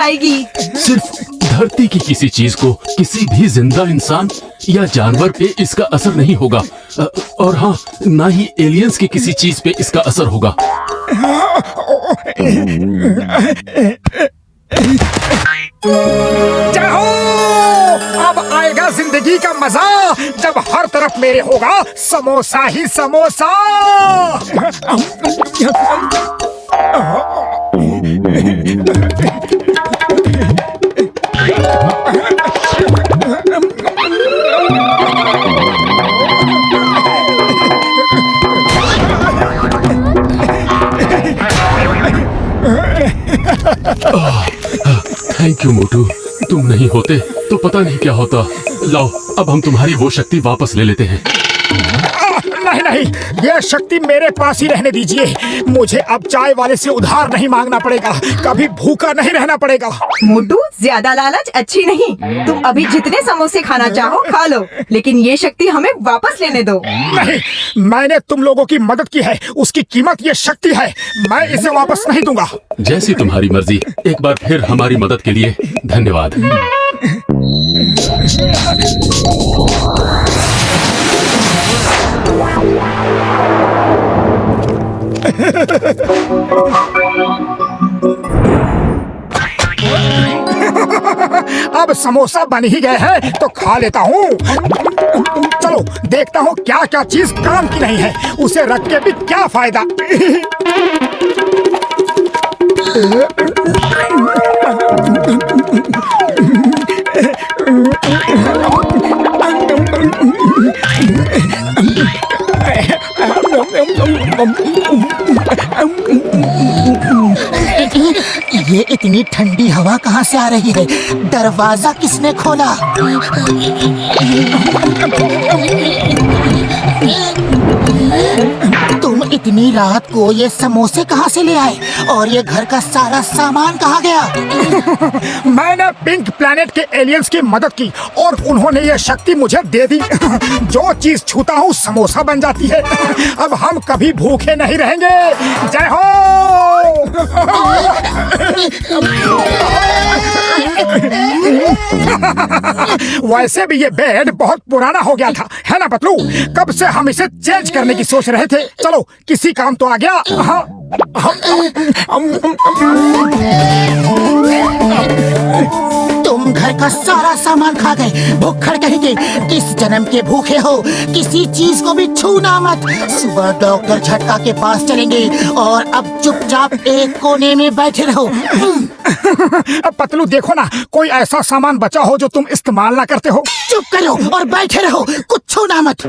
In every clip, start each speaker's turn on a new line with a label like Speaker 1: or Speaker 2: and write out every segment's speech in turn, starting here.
Speaker 1: जाएगी।
Speaker 2: सिर्फ धरती की किसी चीज को, किसी भी जिंदा इंसान या जानवर पे इसका असर नहीं होगा, और हाँ, ना ही एलियंस की किसी चीज पे इसका असर होगा।
Speaker 3: जाओ, अब आएगा जिंदगी का मजा जब हर तरफ मेरे होगा समोसा ही समोसा।
Speaker 2: थैंक यू मोटू, तुम नहीं होते तो पता नहीं क्या होता। लाओ, अब हम तुम्हारी वो शक्ति वापस ले लेते हैं।
Speaker 3: नहीं नहीं, यह शक्ति मेरे पास ही रहने दीजिए। मुझे अब चाय वाले से उधार नहीं मांगना पड़ेगा, कभी भूखा नहीं रहना पड़ेगा।
Speaker 1: मोटू, ज्यादा लालच अच्छी नहीं। तुम अभी जितने समोसे खाना चाहो खा लो, लेकिन ये शक्ति हमें वापस लेने दो।
Speaker 3: नहीं, मैंने तुम लोगों की मदद की है, उसकी कीमत ये शक्ति है। मैं इसे वापस नहीं दूंगा।
Speaker 2: जैसी तुम्हारी मर्जी। एक बार फिर हमारी मदद के लिए धन्यवाद।
Speaker 3: अब समोसा बन ही गए हैं तो खा लेता हूँ। चलो देखता हूँ क्या क्या चीज काम की नहीं है, उसे रख के भी क्या फायदा।
Speaker 4: ये इतनी ठंडी हवा कहाँ से आ रही है? दरवाजा किसने खोला? तुम इतनी रात को ये समोसे कहाँ से ले आए? और ये घर का सारा सामान कहाँ गया?
Speaker 3: मैंने पिंक प्लैनेट के एलियंस की मदद की और उन्होंने ये शक्ति मुझे दे दी। जो चीज छूता हूँ समोसा बन जाती है। अब हम कभी भूखे नहीं रहेंगे। जय हो। वैसे भी ये बेड बहुत पुराना हो गया था, है ना पतलू? कब से हम इसे चेंज करने की सोच रहे थे। चलो किसी काम तो आ गया।
Speaker 4: तुम घर का सारा सामान खा गए, भूखड़ कहेंगे। इस जन्म के भूखे हो, किसी चीज को भी छूना मत। सुबह डॉक्टर झटका के पास चलेंगे और अब चुपचाप एक कोने में बैठे रहो।
Speaker 3: अब पतलू देखो ना, कोई ऐसा सामान बचा हो जो तुम इस्तेमाल ना करते हो।
Speaker 4: चुप करो और बैठे रहो, कुछ छूना मत।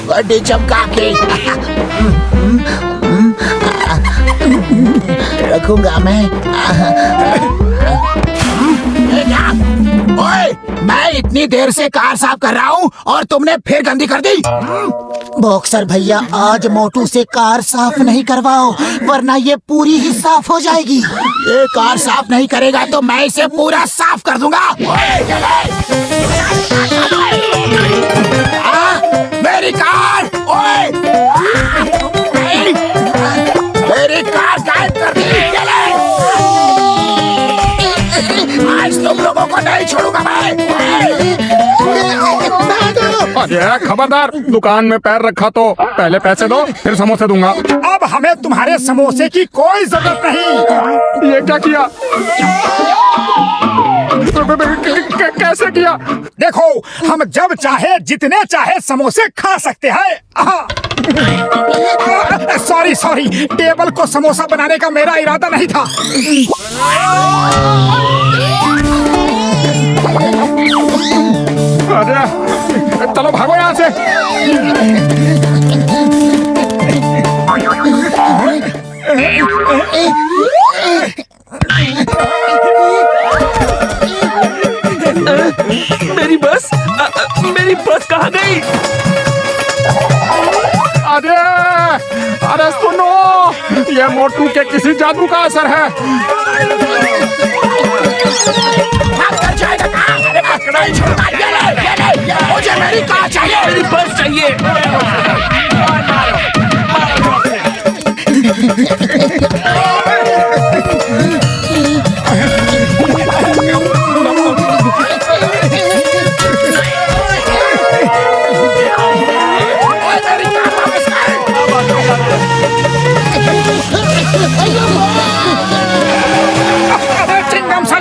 Speaker 4: बड़े चमका के रखूंगा मैं। ओए, मैं इतनी देर से कार साफ कर रहा हूँ और तुमने फिर गंदी कर दी। बॉक्सर भैया, आज मोटू से कार साफ नहीं करवाओ, वरना ये पूरी ही साफ हो जाएगी। ये कार साफ नहीं करेगा तो मैं इसे पूरा साफ कर दूंगा। मेरी कार! ओए! मेरी कार गायब कर दी। आज तुम लोगों को नहीं छोड़ूंगा मैं।
Speaker 5: अरे खबरदार, दुकान में पैर रखा तो पहले पैसे दो, फिर समोसे दूंगा।
Speaker 3: अब हमें तुम्हारे समोसे की कोई जरूरत नहीं।
Speaker 5: ये क्या किया? कैसे किया?
Speaker 3: देखो, हम जब चाहे जितने चाहे समोसे खा सकते हैं। सॉरी, टेबल को समोसा बनाने का मेरा इरादा नहीं था।
Speaker 5: अरे चलो भागो यहाँ से।
Speaker 6: मेरी बस कहाँ गई?
Speaker 5: अरे सुनो, ये मोटू के किसी जादू का असर है।
Speaker 4: मुझे मेरी कार चाहिए,
Speaker 6: मेरी बस चाहिए।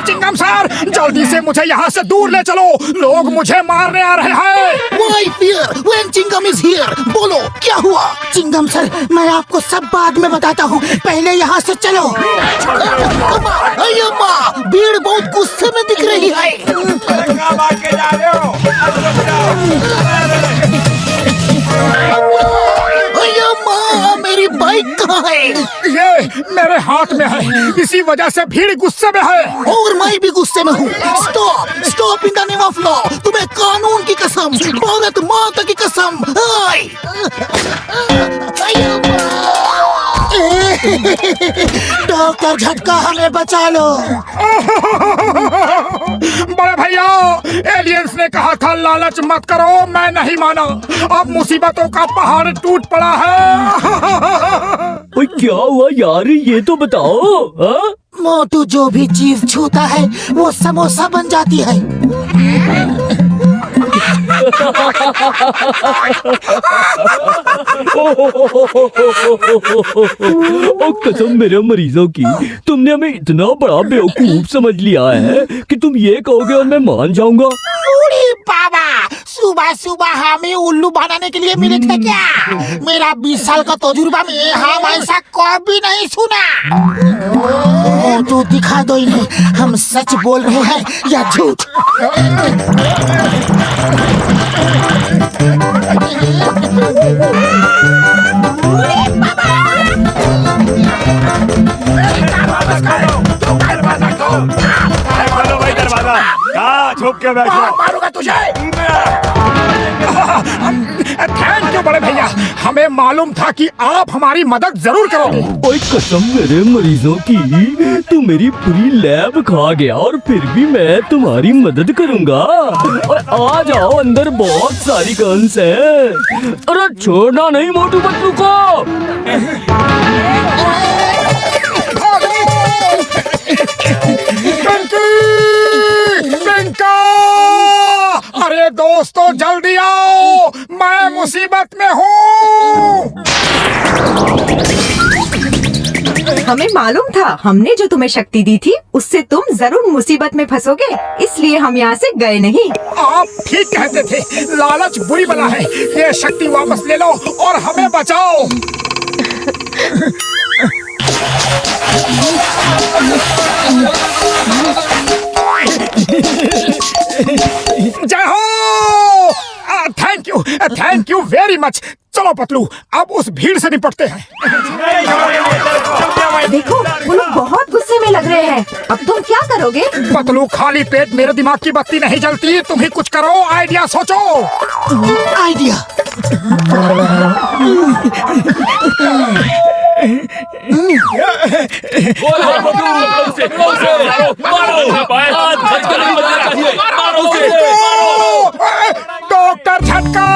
Speaker 3: चिंगम सर, जल्दी से मुझे यहाँ से दूर ले चलो, लोग मुझे मारने आ रहे हैं।
Speaker 4: Why fear when Chingam is here? बोलो क्या हुआ? चिंगम सर, मैं आपको सब बाद में बताता हूँ, पहले यहाँ से चलो। अम्मा, भीड़ बहुत गुस्से में दिख रही है। अम्मा, मेरी बाइक कहाँ है?
Speaker 3: ये मेरे हाथ में है, इसी वजह से भीड़ गुस्से में है।
Speaker 4: और मैं भी गुस्से में हूँ। Stop, stop in the name of law. तुम्हें कानून की कसम, भारत माता की कसम। डॉक्टर झटका, हमें बचा लो।
Speaker 3: बड़े भैया, एलियंस ने कहा था लालच मत करो, मैं नहीं माना। अब मुसीबतों का पहाड़ टूट पड़ा है।
Speaker 6: ओए क्या हुआ यार, ये तो बताओ। हाँ?
Speaker 4: मोटू जो भी चीज छूता है वो समोसा बन जाती है।
Speaker 6: ओ कसम मेरे मरीजों की, तुमने हमें इतना बड़ा बेवकूफ समझ लिया है कि तुम ये कहोगे और मैं मान जाऊंगा।
Speaker 4: अरे बाबा, सुबह सुबह हमें उल्लू बनाने के लिए मिले थे क्या? मेरा 20 साल का तजुर्बा में हम ऐसा कभी नहीं सुना। मोटू दिखा दो इन्हें, हम सच बोल रहे हैं या झूठ।
Speaker 5: छुप के बैठो,
Speaker 3: मारूंगा तुझे। थैंक यू बड़े भैया, हमें मालूम था कि आप हमारी मदद जरूर करोगे।
Speaker 6: ओए कसम मेरे मरीजों की, तू मेरी पूरी लैब खा गया और फिर भी मैं तुम्हारी मदद करूंगा। और आ जाओ, अंदर बहुत सारी गन्स हैं। अरे छोड़ना नहीं मोटू पतलू को।
Speaker 3: अरे दोस्तों जल्दी आओ, मैं मुसीबत में हूँ।
Speaker 1: हमें मालूम था, हमने जो तुम्हें शक्ति दी थी उससे तुम जरूर मुसीबत में फंसोगे, इसलिए हम यहाँ से गए नहीं।
Speaker 3: आप ठीक कहते थे, लालच बुरी बला है। ये शक्ति वापस ले लो और हमें बचाओ। जय हो। Thank you very much. चलो पतलू, अब उस भीड़ से निपटते हैं।
Speaker 1: देखो, वो लोग बहुत गुस्से में लग रहे हैं। अब तुम क्या करोगे?
Speaker 3: पतलू, खाली पेट मेरे दिमाग की बत्ती नहीं जलती। तुम ही कुछ करो, आइडिया सोचो।
Speaker 4: आइडिया।
Speaker 3: डॉक्टर झटका।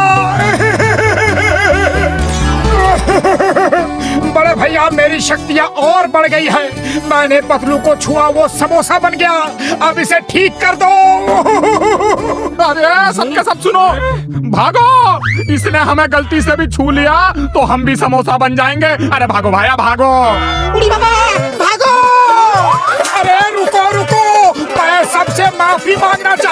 Speaker 3: बड़े भैया, मेरी शक्तियाँ और बढ़ गई है। मैंने पतलू को छुआ, वो समोसा बन गया। अब इसे ठीक कर दो।
Speaker 5: अरे सबके सब सुनो, भागो। इसने हमें गलती से भी छू लिया तो हम भी समोसा बन जाएंगे। अरे भागो भाया, भागो।
Speaker 4: उड़ी बाबा, भागो।
Speaker 3: अरे रुको, मैं सबसे माफी मांगना चाहता